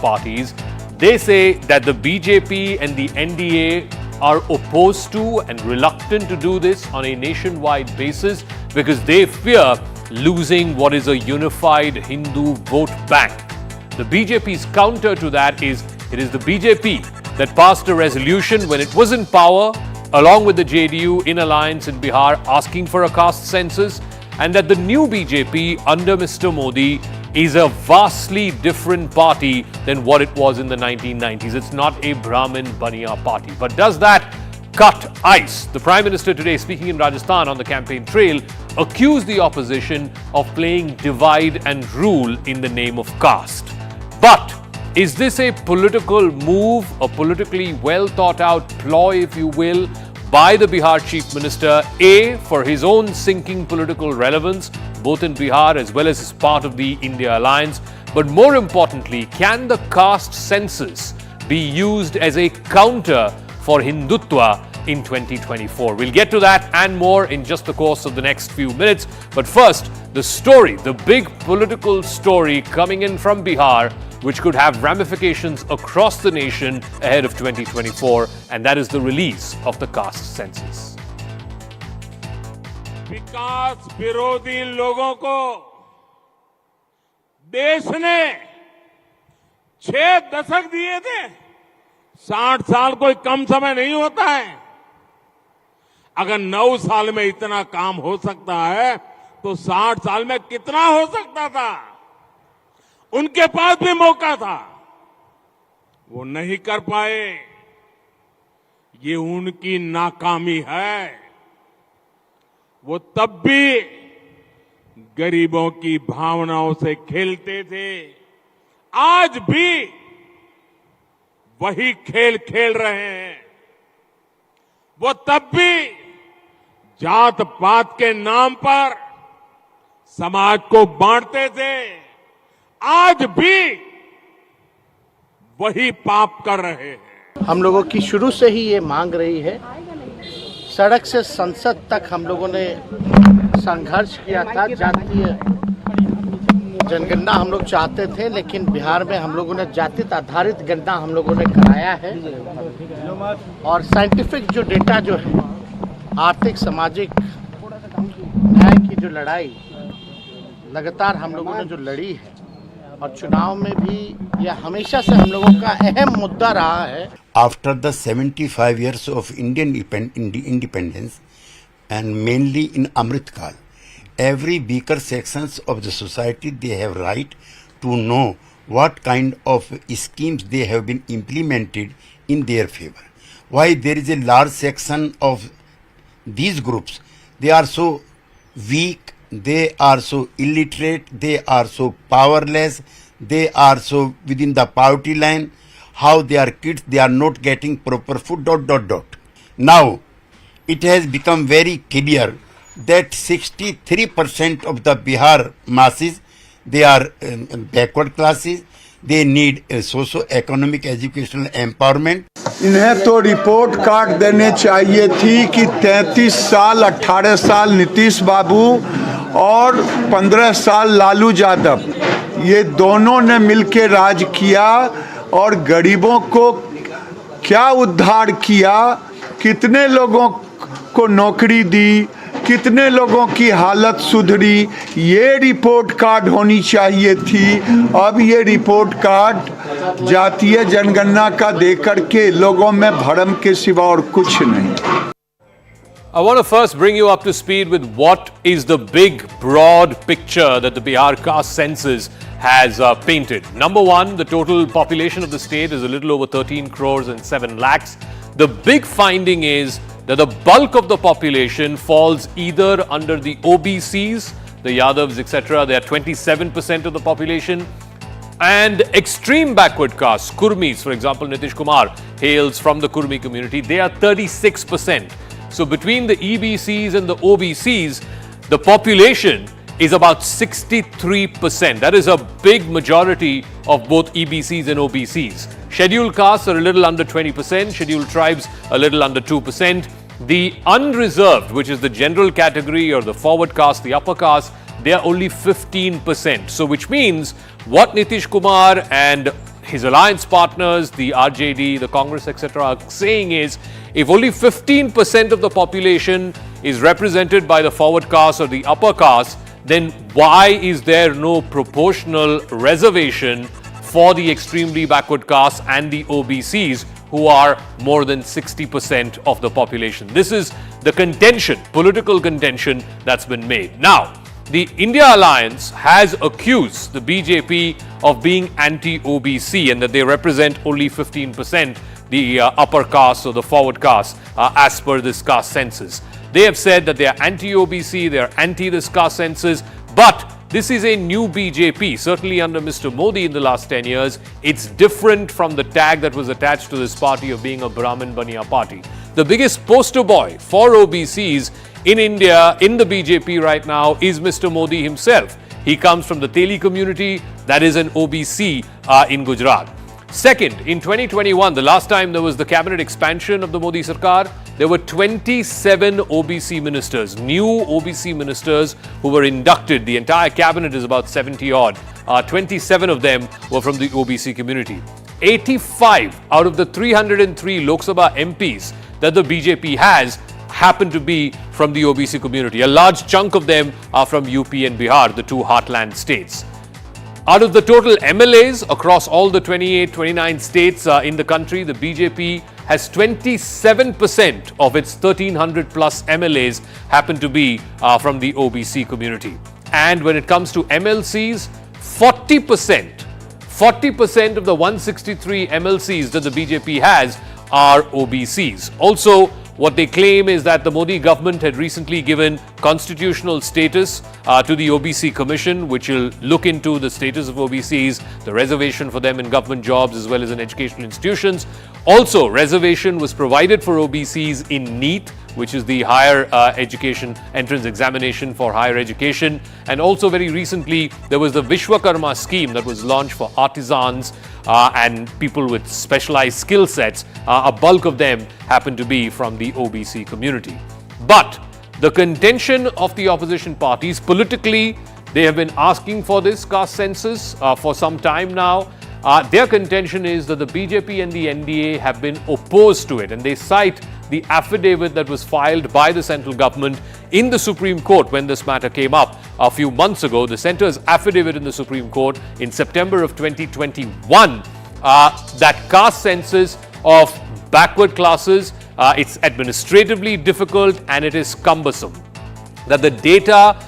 parties. They say that the BJP and the NDA are opposed to and reluctant to do this on a nationwide basis because they fear losing what is a unified Hindu vote bank. The BJP's counter to that is it is the BJP that passed a resolution when it was in power, along with the JDU in alliance in Bihar, asking for a caste census, and that the new BJP under Mr. Modi is a vastly different party than what it was in the 1990s. It's not a Brahmin Baniya party. But does that cut ice? The Prime Minister today, speaking in Rajasthan on the campaign trail, accused the opposition of playing divide and rule in the name of caste. But is this a political move, a politically well thought out ploy, if you will, by the Bihar Chief Minister, A, for his own sinking political relevance, both in Bihar as well as part of the India alliance, but more importantly, can the caste census be used as a counter for Hindutva in 2024? We'll get to that and more in just the course of the next few minutes. But first, the story, the big political story coming in from Bihar, which could have ramifications across the nation ahead of 2024, and that is the release of the caste census. विकास विरोधी लोगों को देश ने 6 दशक दिए थे। 60 साल कोई कम समय नहीं होता है। अगर 9 साल में इतना काम हो सकता है तो 60 साल में कितना हो सकता था। उनके पास भी मौका था, वो नहीं कर पाए। ये उनकी नाकामी है। वो तब भी गरीबों की भावनाओं से खेलते थे, आज भी वही खेल खेल रहे हैं। वो तब भी जात पात के नाम पर समाज को बांटते थे, आज भी वही पाप कर रहे हैं। हम लोगों की शुरू से ही ये मांग रही है। सड़क से संसद तक हम लोगों ने संघर्ष किया था। जातीय जनगणना हम लोग चाहते थे, लेकिन बिहार में हम लोगों ने जाति आधारित गणना हम लोगों ने कराया है। और साइंटिफिक जो डेटा जो है, आर्थिक सामाजिक न्याय की जो लड़ाई लगातार हम लोगों ने जो लड़ी है, और चुनाव में भी यह हमेशा से हम लोगों का अहम मुद्दा रहा है। After the 75 years of Indian independence, and mainly in Amrit Kal, every weaker sections of the society, they have right to know what kind of schemes they have been implemented in their favor. Why there is a large section of these groups, they are so weak, they are so illiterate, they are so powerless, they are so within the poverty line. How their kids, they are not getting proper food, ... Now, it has become very clear that 63% of the Bihar masses, they are backward classes, they need socio-economic educational empowerment. इन्हें तो report card देने चाहिए थी कि 33 साल 18 साल नीतीश बाबू और 15 साल लालू यादव, ये दोनों ने मिलकर राज किया और गरीबों को क्या उद्धार किया, कितने लोगों को नौकरी दी, कितने लोगों की हालत सुधरी, ये रिपोर्ट कार्ड होनी चाहिए थी। अब ये रिपोर्ट कार्ड जातीय जनगणना का देकर के लोगों में भ्रम के सिवा और कुछ नहीं। I want to first bring you up to speed with what is the big, broad picture that the Bihar Caste Census has painted. Number one, the total population of the state is a little over 13 crores and 7 lakhs. The big finding is that the bulk of the population falls either under the OBCs, the Yadavs, etc. They are 27% of the population. And extreme backward castes, Kurmis, for example, Nitish Kumar hails from the Kurmi community, they are 36%. So between the EBCs and the OBCs, the population is about 63%. That is a big majority of both EBCs and OBCs. Scheduled castes are a little under 20%, scheduled tribes a little under 2%. The unreserved, which is the general category or the forward caste, the upper caste, they are only 15%. So which means what Nitish Kumar and his alliance partners, the RJD, the Congress, etc., are saying is, if only 15% of the population is represented by the forward caste or the upper caste, then why is there no proportional reservation for the extremely backward castes and the OBCs, who are more than 60% of the population? This is the contention, political contention that's been made. Now, the India Alliance has accused the BJP of being anti-OBC and that they represent only 15%, the upper caste or the forward caste, as per this caste census. They have said that they are anti-OBC, they are anti this caste census, but this is a new BJP, certainly under Mr. Modi in the last 10 years. It's different from the tag that was attached to this party of being a Brahmin Baniya party. The biggest poster boy for OBCs in India, in the BJP right now, is Mr. Modi himself. He comes from the Teli community, that is an OBC in Gujarat. Second, in 2021, the last time there was the cabinet expansion of the Modi Sarkar, there were 27 OBC ministers, new OBC ministers who were inducted. The entire cabinet is about 70 odd. 27 of them were from the OBC community. 85 out of the 303 Lok Sabha MPs that the BJP has happen to be from the OBC community. A large chunk of them are from UP and Bihar, the two heartland states. Out of the total MLAs across all the 28, 29 states in the country, the BJP has 27% of its 1300 plus MLAs happen to be from the OBC community. And when it comes to MLCs, 40% of the 163 MLCs that the BJP has are OBCs. Also, what they claim is that the Modi government had recently given constitutional status to the OBC Commission, which will look into the status of OBCs, the reservation for them in government jobs as well as in educational institutions. Also, reservation was provided for OBCs in NEET, which is the higher education entrance examination for higher education. And also very recently, there was the Vishwakarma scheme that was launched for artisans and people with specialized skill sets. A bulk of them happen to be from the OBC community. But the contention of the opposition parties politically, they have been asking for this caste census for some time now. Their contention is that the BJP and the NDA have been opposed to it, and they cite the affidavit that was filed by the central government in the Supreme Court when this matter came up a few months ago. The centre's affidavit in the Supreme Court in September of 2021 that caste census of backward classes, it's administratively difficult and it is cumbersome. That the data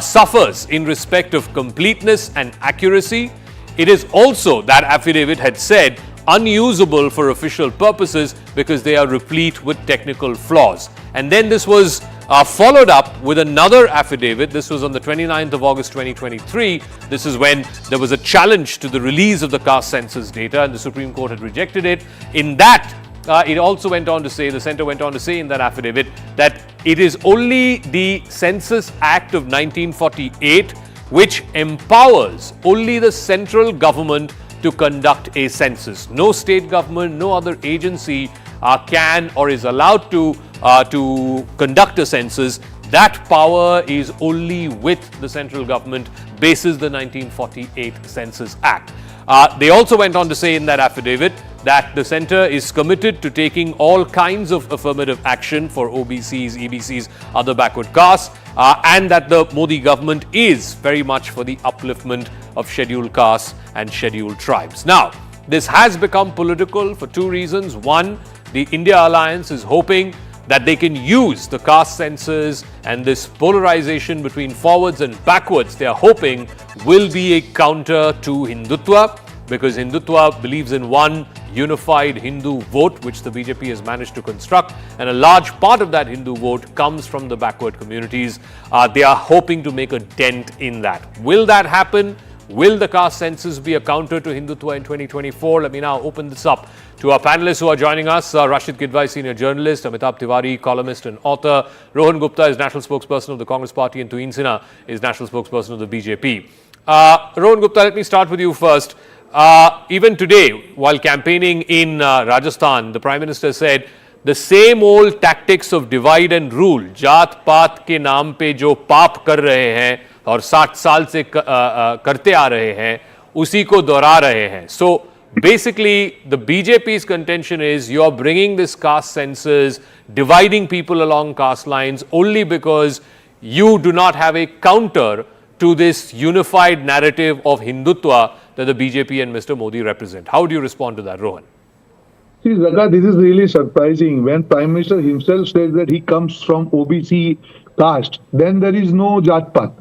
suffers in respect of completeness and accuracy. It is also, that affidavit had said, unusable for official purposes because they are replete with technical flaws. And then this was followed up with another affidavit. This was on the 29th of August 2023. This is when there was a challenge to the release of the caste census data and the Supreme Court had rejected it. In that, it also went on to say, the centre went on to say in that affidavit that it is only the Census Act of 1948 which empowers only the central government to conduct a census. No state government, no other agency can or is allowed to conduct a census. That power is only with the central government basis the 1948 Census Act. They also went on to say in that affidavit that the centre is committed to taking all kinds of affirmative action for OBCs, EBCs, other backward castes, and that the Modi government is very much for the upliftment of scheduled castes and scheduled tribes. Now, this has become political for two reasons. One, the India Alliance is hoping that they can use the caste census and this polarization between forwards and backwards, they are hoping will be a counter to Hindutva, because Hindutva believes in one unified Hindu vote, which the BJP has managed to construct, and a large part of that Hindu vote comes from the backward communities. They are hoping to make a dent in that. Will that happen? Will the caste census be a counter to Hindutva in 2024? Let me now open this up to our panelists who are joining us. Rashid Kidwai, senior journalist; Amitabh Tiwari, columnist and author; Rohan Gupta is national spokesperson of the Congress Party; and Tuin Sinha is national spokesperson of the BJP. Rohan Gupta, let me start with you first. Even today, while campaigning in Rajasthan, the Prime Minister said the same old tactics of divide and rule, जात पात के नाम पे जो पाप कर रहे हैं और 60 साल से करते आ रहे हैं, उसी को दोहरा रहे हैं. So, basically the BJP's contention is you're bringing this caste census, dividing people along caste lines only because you do not have a counter to this unified narrative of Hindutva that the BJP and Mr. Modi represent. How do you respond to that, Rohan? See, Zaga, this is really surprising. When Prime Minister himself says that he comes from OBC caste, then there is no Jat Pat.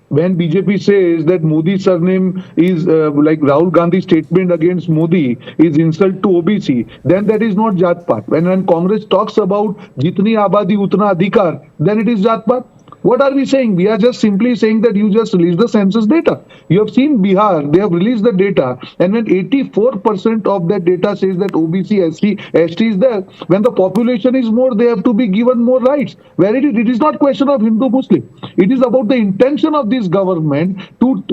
When BJP says that Modi's surname is like Rahul Gandhi's statement against Modi is insult to OBC, then that is not Jat Pat. When Congress talks about Jitni Abadi Utna Adhikar, then it is Jat Pat. What are we saying? We are just simply saying that you just release the census data. You have seen Bihar, they have released the data, and when 84% of that data says that OBC, ST is there, when the population is more, they have to be given more rights. Where it is not question of Hindu-Muslim. It is about the intention of this government to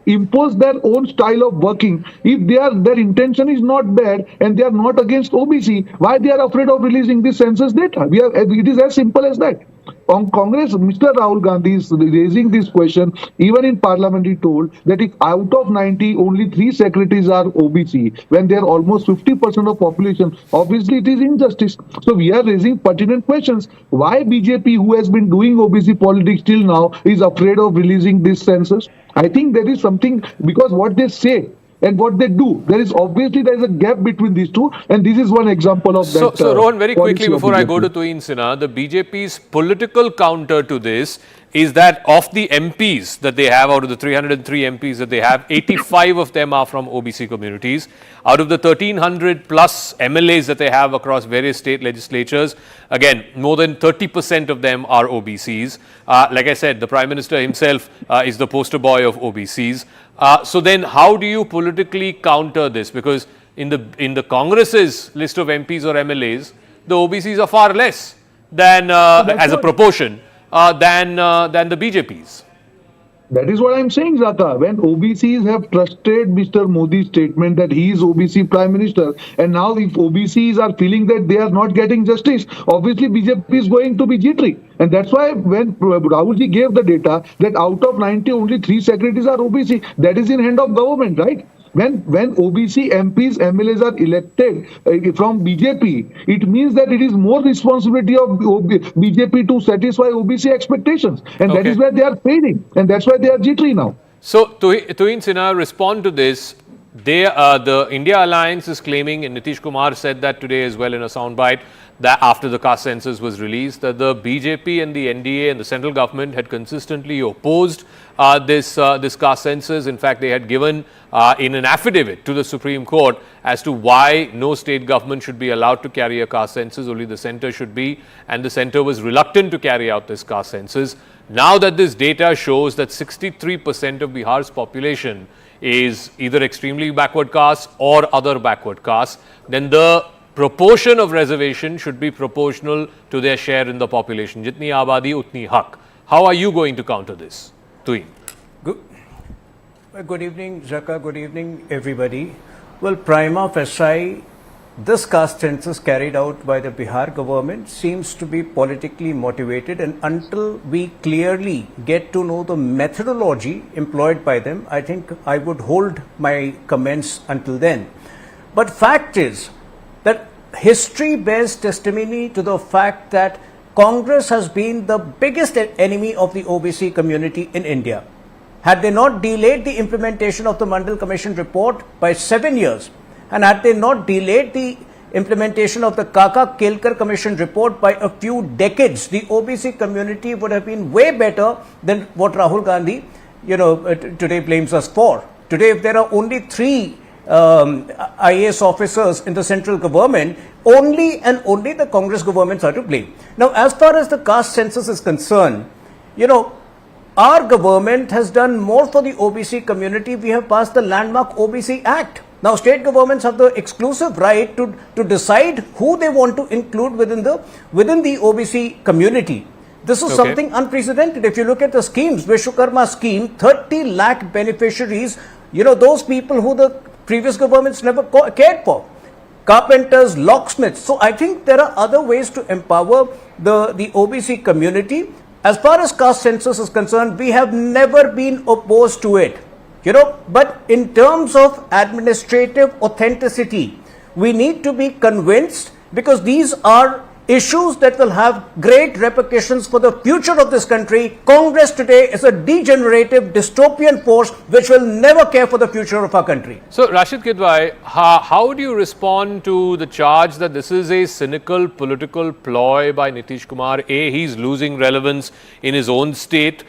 impose their own style of working. If their intention is not bad and they are not against OBC, why they are afraid of releasing this census data? It is as simple as that. On Congress, Mr. Rahul Gandhi is raising this question. Even in Parliament, he told that if out of 90, only 3 secretaries are OBC, when they are almost 50% of population, obviously it is injustice. So we are raising pertinent questions. Why BJP, who has been doing OBC politics till now, is afraid of releasing this census? I think there is something, because what they say and what they do, there is a gap between these two, and this is one example of that. So Rohan, very quickly before I go to Tuin Sinha, the BJP's political counter to this is that of the MPs that they have, out of the 303 MPs that they have, 85 of them are from OBC communities. Out of the 1300 plus MLAs that they have across various state legislatures, again, more than 30% of them are OBCs. Like I said, the Prime Minister himself is the poster boy of OBCs. So then how do you politically counter this? Because in the Congress's list of MPs or MLAs, the OBCs are far less than as a proportion than the BJP's. That is what I am saying, Zaka. When OBCs have trusted Mr. Modi's statement that he is OBC Prime Minister, and now if OBCs are feeling that they are not getting justice, obviously BJP is going to be jittery. And that's why when Rahulji gave the data that out of 90, only 3 secretaries are OBC, that is in hand of government, right? When OBC MPs, MLAs are elected from BJP, it means that it is more responsibility of BJP to satisfy OBC expectations. And that is where they are failing. And that's why they are jittery now. So, Tuin Sinha, respond to this. The India Alliance is claiming, and Nitish Kumar said that today as well in a soundbite, that after the caste census was released, that the BJP and the NDA and the central government had consistently opposed this caste census. In fact, they had given in an affidavit to the Supreme Court as to why no state government should be allowed to carry a caste census, only the centre should be, and the centre was reluctant to carry out this caste census. Now that this data shows that 63% of Bihar's population is either extremely backward caste or other backward caste, then the proportion of reservation should be proportional to their share in the population. Jitni abadi, utni haq. How are you going to counter this? Tuin. Good evening, Zaka. Good evening, everybody. Well, prima facie, this caste census carried out by the Bihar government seems to be politically motivated, and until we clearly get to know the methodology employed by them, I think I would hold my comments until then. But fact is that history bears testimony to the fact that Congress has been the biggest enemy of the OBC community in India. Had they not delayed the implementation of the Mandal Commission report by 7 years, and had they not delayed the implementation of the Kaka Kelkar Commission report by a few decades, the OBC community would have been way better than what Rahul Gandhi, today blames us for. Today, if there are only 3 IAS officers in the central government, only and only the Congress governments are to blame. Now, as far as the caste census is concerned, our government has done more for the OBC community. We have passed the landmark OBC Act. Now, state governments have the exclusive right to decide who they want to include within the OBC community. This is something unprecedented. If you look at the schemes, Vishwakarma scheme, 30 lakh beneficiaries, those people who the previous governments never cared for. Carpenters, locksmiths. So I think there are other ways to empower the OBC community. As far as caste census is concerned, we have never been opposed to it. But in terms of administrative authenticity, we need to be convinced, because these are issues that will have great repercussions for the future of this country. Congress today is a degenerative, dystopian force which will never care for the future of our country. So, Rashid Kidwai, how do you respond to the charge that this is a cynical political ploy by Nitish Kumar? A, he's losing relevance in his own state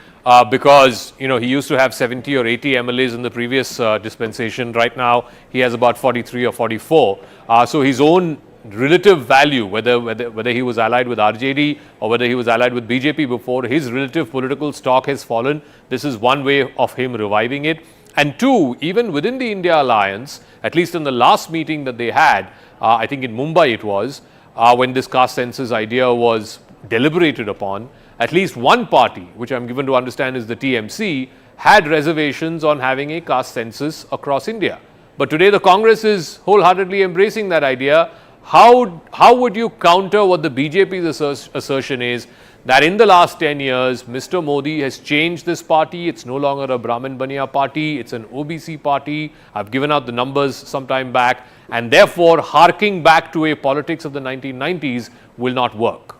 because, he used to have 70 or 80 MLAs in the previous dispensation. Right now, he has about 43 or 44. So, his own relative value, whether he was allied with RJD or whether he was allied with BJP before, his relative political stock has fallen. This is one way of him reviving it. And two, even within the India alliance, at least in the last meeting that they had, I think in Mumbai it was, when this caste census idea was deliberated upon, at least one party, which I'm given to understand is the TMC, had reservations on having a caste census across India. But today the Congress is wholeheartedly embracing that idea. How would you counter what the BJP's assertion is that in the last 10 years, Mr. Modi has changed this party? It's no longer a Brahmin Baniya party, it's an OBC party. I've given out the numbers some time back, and therefore harking back to a politics of the 1990s will not work.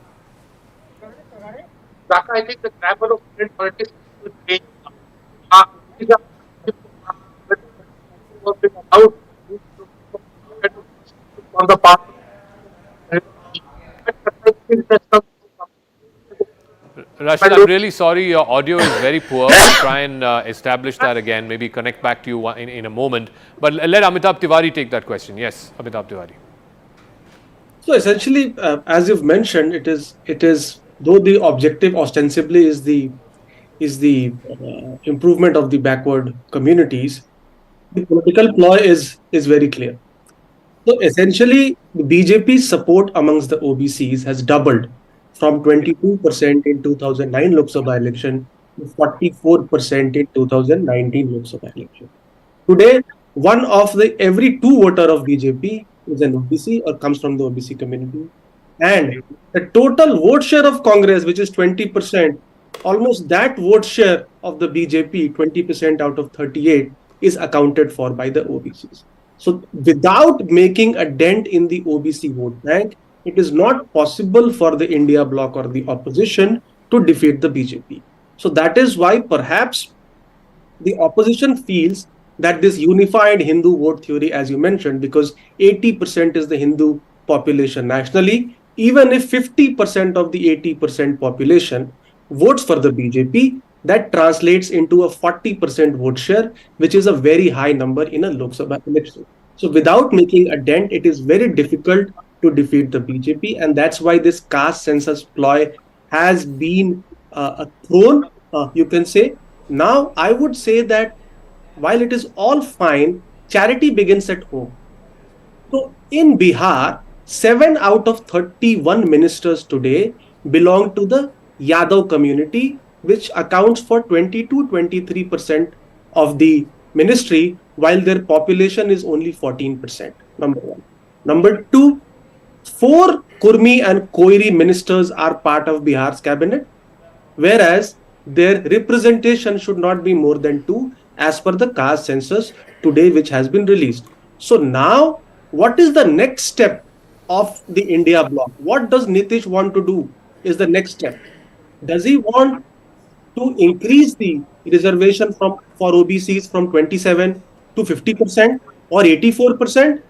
I think the grammar of Indian politics will change. On the part. Rashid, I'm really sorry, your audio is very poor. We'll try and establish that again, maybe connect back to you in a moment. But let Amitabh Tiwari take that question. Yes, Amitabh Tiwari. So essentially, as you've mentioned, it is though the objective ostensibly is the improvement of the backward communities, the political ploy is very clear. So essentially, the BJP's support amongst the OBCs has doubled from 22% in 2009 Lok Sabha election to 44% in 2019 Lok Sabha election. Today, one of every two voter of BJP is an OBC or comes from the OBC community. And the total vote share of Congress, which is 20%, almost that vote share of the BJP, 20% out of 38, is accounted for by the OBCs. So without making a dent in the OBC vote bank, it is not possible for the India bloc or the opposition to defeat the BJP. So that is why perhaps the opposition feels that this unified Hindu vote theory, as you mentioned, because 80% is the Hindu population nationally, even if 50% of the 80% population votes for the BJP, that translates into a 40% vote share, which is a very high number in a Lok Sabha election. So without making a dent, it is very difficult to defeat the BJP. And that's why this caste census ploy has been thrown, you can say. Now, I would say that while it is all fine, charity begins at home. So in Bihar, 7 out of 31 ministers today belong to the Yadav community, which accounts for 22-23% of the ministry, while their population is only 14%. Number one. Number two, 4 Kurmi and Koiri ministers are part of Bihar's cabinet, whereas their representation should not be more than 2 as per the caste census today, which has been released. So now, what is the next step of the India bloc? What does Nitish want to do is the next step. Does he want to increase the reservation for OBCs from 27 to 50% or 84%?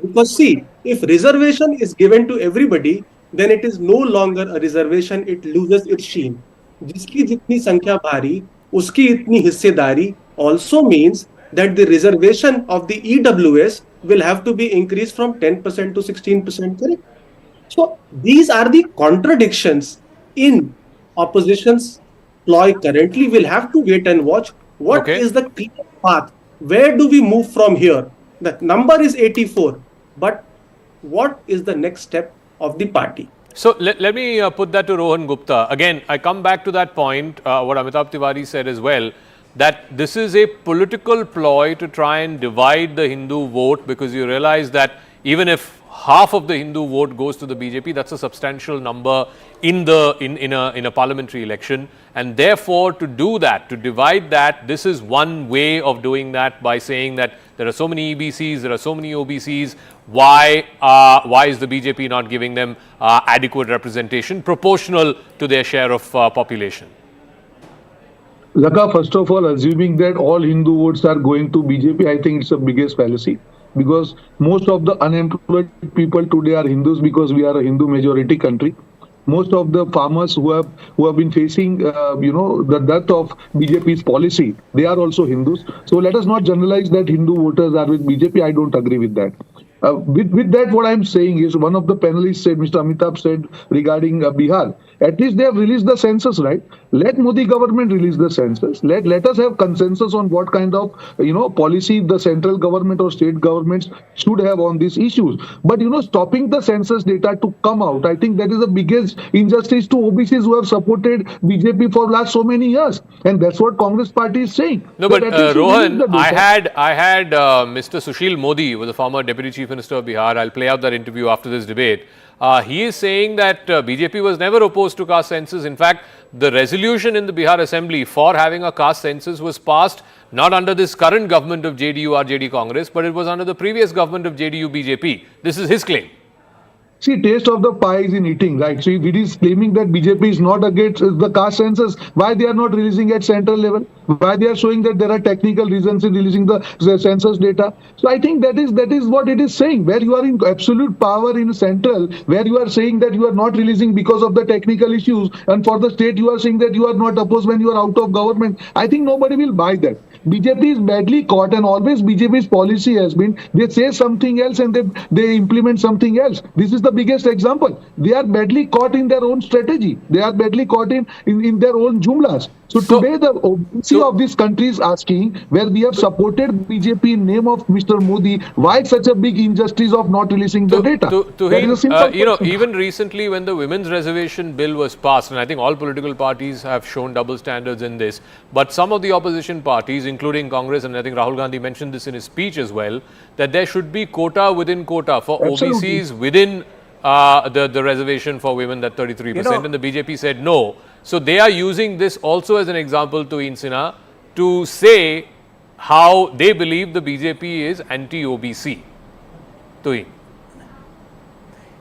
Because see, if reservation is given to everybody, then it is no longer a reservation, it loses its sheen. Jiski jitni sankhya bhari, uski itni hissedari also means that the reservation of the EWS will have to be increased from 10% to 16%, correct? So these are the contradictions in opposition's ploy currently. We'll have to wait and watch what is the clear path. Where do we move from here? The number is 84, but what is the next step of the party? So let me put that to Rohan Gupta. Again, I come back to that point, what Amitabh Tiwari said as well, that this is a political ploy to try and divide the Hindu vote, because you realize that even if half of the Hindu vote goes to the BJP, that's a substantial number in a parliamentary election. And therefore, to do that, to divide that, this is one way of doing that, by saying that there are so many EBCs, there are so many OBCs. Why is the BJP not giving them adequate representation proportional to their share of population? Laka, first of all, assuming that all Hindu votes are going to BJP, I think it's the biggest fallacy, because most of the unemployed people today are Hindus, because we are a Hindu majority country. Most of the farmers who have been facing the death of BJP's policy, they are also Hindus. So let us not generalize that Hindu voters are with BJP. I don't agree with that. With that, what I'm saying is, one of the panelists said, Mr. Amitabh said regarding Bihar, at least they have released the census, right? Let Modi government release the census. Let us have consensus on what kind of policy the central government or state governments should have on these issues. But stopping the census data to come out, I think that is the biggest injustice to OBCs who have supported BJP for last so many years, and that's what Congress party is saying. No, but Rohan, I had Mr. Sushil Modi, who was the former Deputy Chief Minister of Bihar. I'll play out that interview after this debate. He is saying that BJP was never opposed to caste census. In fact, the resolution in the Bihar Assembly for having a caste census was passed not under this current government of JDU or JD Congress, but it was under the previous government of JDU BJP. This is his claim. See, taste of the pie is in eating, right? So if it is claiming that BJP is not against the caste census, why they are not releasing at central level? Why they are showing that there are technical reasons in releasing the census data? So I think that is what it is saying. Where you are in absolute power in central, where you are saying that you are not releasing because of the technical issues, and for the state you are saying that you are not opposed when you are out of government. I think nobody will buy that. BJP is badly caught, and always BJP's policy has been, they say something else and they implement something else. This is the biggest example. They are badly caught in their own strategy. They are badly caught in their own jumlas. So today the OBC of this country is asking, where we have supported BJP in name of Mr. Modi, why such a big injustice of not releasing the data? Even recently when the women's reservation bill was passed, and I think all political parties have shown double standards in this, but some of the opposition parties, including Congress, and I think Rahul Gandhi mentioned this in his speech as well, that there should be quota within quota for Absolutely. OBCs within the reservation for women, that 33%, and the BJP said no. So they are using this also as an example to Insina to say how they believe the BJP is anti-OBC. Tuhin.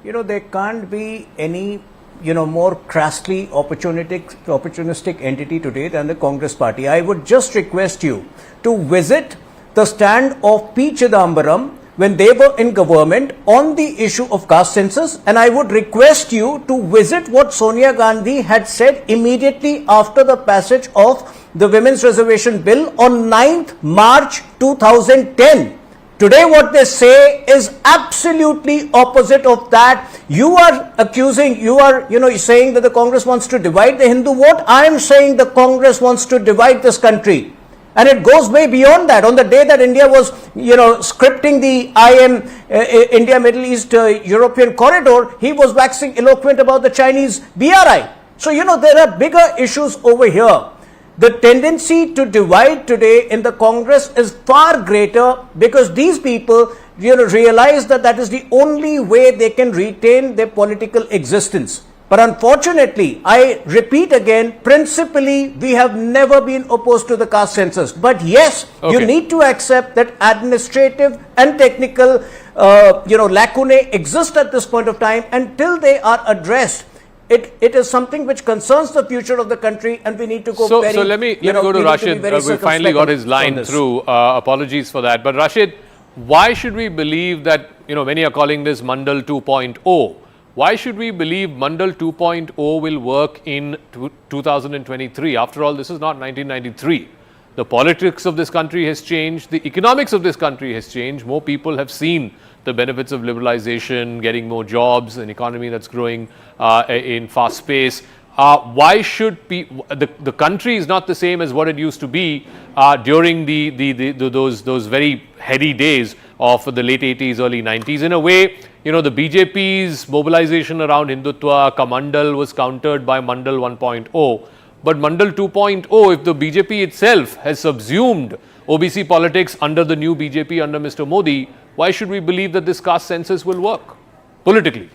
There can't be any more crassly opportunistic entity today than the Congress party. I would just request you to visit the stand of P. Chidambaram when they were in government on the issue of caste census, and I would request you to visit what Sonia Gandhi had said immediately after the passage of the Women's Reservation Bill on 9th March 2010. Today what they say is absolutely opposite of that. You are accusing, saying that the Congress wants to divide the Hindu vote. I am saying the Congress wants to divide this country. And it goes way beyond that. On the day that India was, scripting the India Middle East European corridor, he was waxing eloquent about the Chinese BRI. So, there are bigger issues over here. The tendency to divide today in the Congress is far greater, because these people, realize that is the only way they can retain their political existence. But unfortunately, I repeat again, principally, we have never been opposed to the caste census. But yes, you need to accept that administrative and technical, lacunae exist at this point of time. Until they are addressed, it is something which concerns the future of the country, and we need to go So let me go to Rashid. We finally got his line through. Apologies for that. But Rashid, why should we believe that, many are calling this Mandal 2.0? Why should we believe Mandal 2.0 will work in 2023? After all, this is not 1993. The politics of this country has changed. The economics of this country has changed. More people have seen the benefits of liberalization, getting more jobs, an economy that's growing in fast pace. Why should the country is not the same as what it used to be during those very heady days of the late 80s, early 90s. In a way, the BJP's mobilization around Hindutva, Mandal was countered by Mandal 1.0. But Mandal 2.0, if the BJP itself has subsumed OBC politics under the new BJP, under Mr. Modi, why should we believe that this caste census will work politically?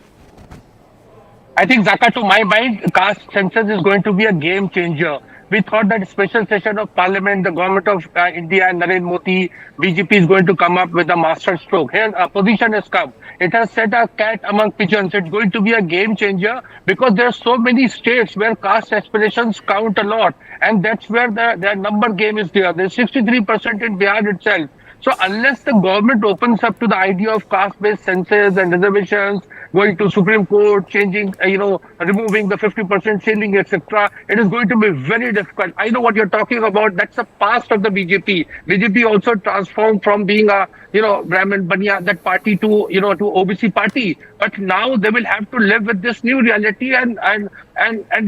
I think, Zaka, to my mind, caste census is going to be a game changer. We thought that special session of parliament, the government of India and Narendra Modi, BJP is going to come up with a master stroke. Here, a position has come. It has set a cat among pigeons. It's going to be a game changer because there are so many states where caste aspirations count a lot. And that's where the number game is there. There's 63% in Bihar itself. So unless the government opens up to the idea of caste-based census and reservations, going to Supreme Court, changing, removing the 50% ceiling, etc., it is going to be very difficult. I know what you're talking about. That's the past of the BJP. BJP also transformed from being a, Brahmin Baniya, that party to, to OBC party. But now they will have to live with this new reality and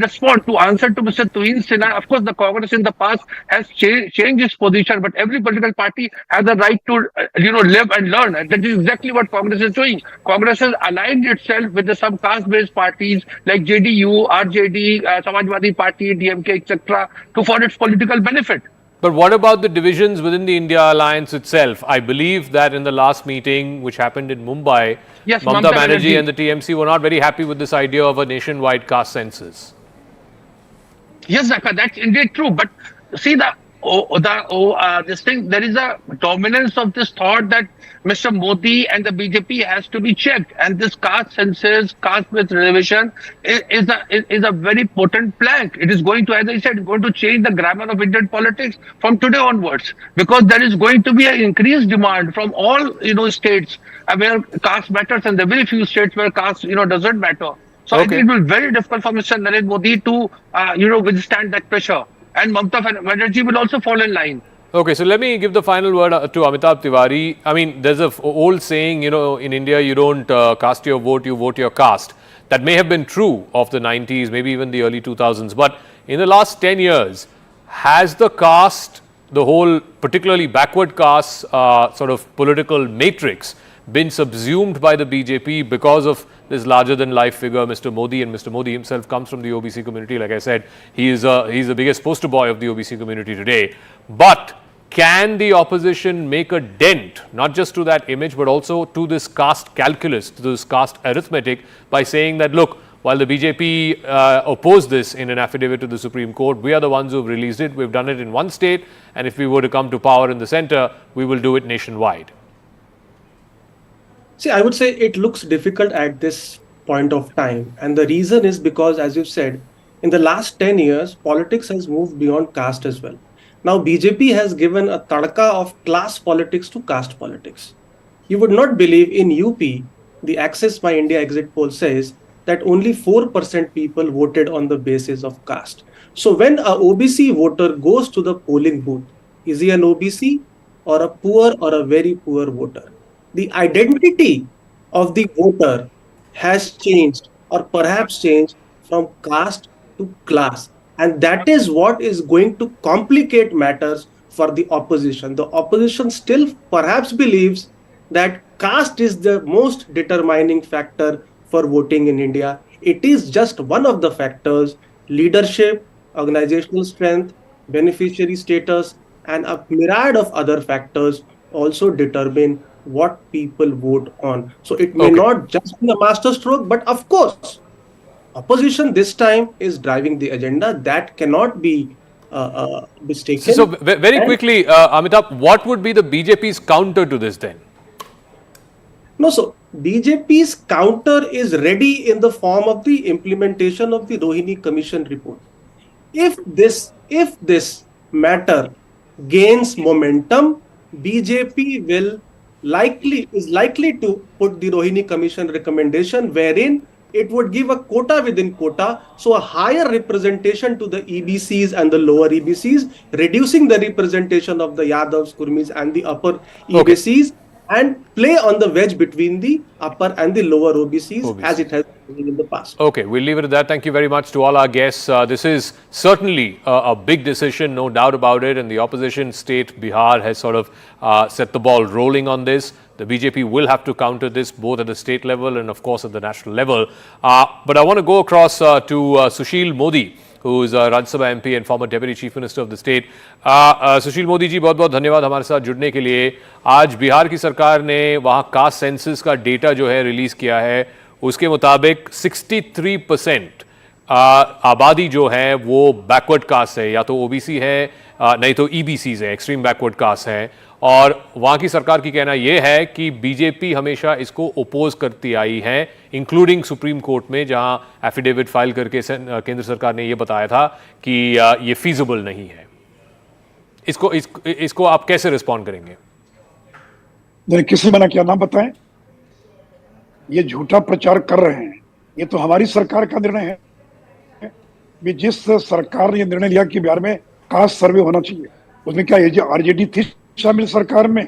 respond. To answer to Mr. Tuhin Sinha, of course, the Congress in the past has changed its position, but every political party has a right to, live and learn. And that is exactly what Congress is doing. Congress has aligned itself with some caste-based parties like JDU, RJD, Samajwadi Party, DMK, etc., for its political benefit. But what about the divisions within the India alliance itself? I believe that in the last meeting, which happened in Mumbai, yes, Mamata Banerjee and the TMC were not very happy with this idea of a nationwide caste census. Yes, Zaka, that's indeed true. But see, this thing, there is a dominance of this thought that Mr. Modi and the BJP has to be checked, and this caste census, caste-based reservation is a very potent plank. It is going to, as I said, going to change the grammar of Indian politics from today onwards, because there is going to be an increased demand from all states where caste matters, and there are very few states where caste doesn't matter. So I think it will be very difficult for Mr. Narendra Modi to withstand that pressure. And Mamata Banerjee will also fall in line. Okay, so let me give the final word to Amitabh Tiwari. I mean, there's an old saying, in India, you don't cast your vote, you vote your caste. That may have been true of the 90s, maybe even the early 2000s. But in the last 10 years, has the caste, the whole particularly backward caste sort of political matrix, been subsumed by the BJP because of this larger-than-life figure, Mr. Modi? And Mr. Modi himself comes from the OBC community. Like I said, he's the biggest poster boy of the OBC community today. But can the opposition make a dent, not just to that image, but also to this caste calculus, to this caste arithmetic, by saying that, look, while the BJP opposed this in an affidavit to the Supreme Court, we are the ones who have released it. We've done it in one state, and if we were to come to power in the center, we will do it nationwide. See, I would say it looks difficult at this point of time. And the reason is because, as you've said, in the last 10 years, politics has moved beyond caste as well. Now, BJP has given a tadka of class politics to caste politics. You would not believe in UP, the Access My India exit poll says that only 4% people voted on the basis of caste. So when a OBC voter goes to the polling booth, is he an OBC or a poor or a very poor voter? The identity of the voter has changed, or perhaps changed, from caste to class. And that is what is going to complicate matters for the opposition. The opposition still perhaps believes that caste is the most determining factor for voting in India. It is just one of the factors. Leadership, organizational strength, beneficiary status, and a myriad of other factors also determine what people vote on. So it may not just be a master stroke, but of course, opposition this time is driving the agenda. That cannot be mistaken. So very quickly, Amitabh, what would be the BJP's counter to this then? No, so BJP's counter is ready in the form of the implementation of the Rohini Commission report. If this matter gains momentum, BJP is likely to put the Rohini Commission recommendation wherein it would give a quota within quota, so a higher representation to the EBCs and the lower EBCs, reducing the representation of the Yadavs, Kurmis and the upper EBCs, and play on the wedge between the upper and the lower OBCs as it has been in the past. Okay, we'll leave it at that. Thank you very much to all our guests. This is certainly a big decision, no doubt about it, and the opposition state Bihar has sort of set the ball rolling on this. The BJP will have to counter this both at the state level and of course at the national level. But I want to go across to Sushil Modi, who is a Rajya Sabha MP and former Deputy Chief Minister of the state. Sushil Modi ji, बहुत बहुत धन्यवाद हमारे साथ जुड़ने के लिए. आज बिहार की सरकार ने वहाँ कास्ट सेंसस का डेटा जो है रिलीज किया है. उसके मुताबिक 63% आबादी जो है वो बैकवर्ड कास्ट है, या तो ओबीसी है नहीं तो ईबीसीज है, एक्सट्रीम बैकवर्ड कास्ट है. और वहां की सरकार की कहना यह है कि बीजेपी हमेशा इसको ओपोज करती आई है, इंक्लूडिंग सुप्रीम कोर्ट में, जहां एफिडेविट फाइल करके केंद्र सरकार ने यह बताया था कि ये फीजिबल नहीं है. इसको आप कैसे रिस्पॉन्ड करेंगे? किसी मना किया, नाम बताएं. ये झूठा प्रचार कर रहे हैं. ये तो हमारी सरकार का निर्णय है. जिस सरकार ने यह निर्णय लिया कि बिहार में कास्ट सर्वे होना चाहिए, उसमें क्या ये आरजेडी थी शामिल सरकार में?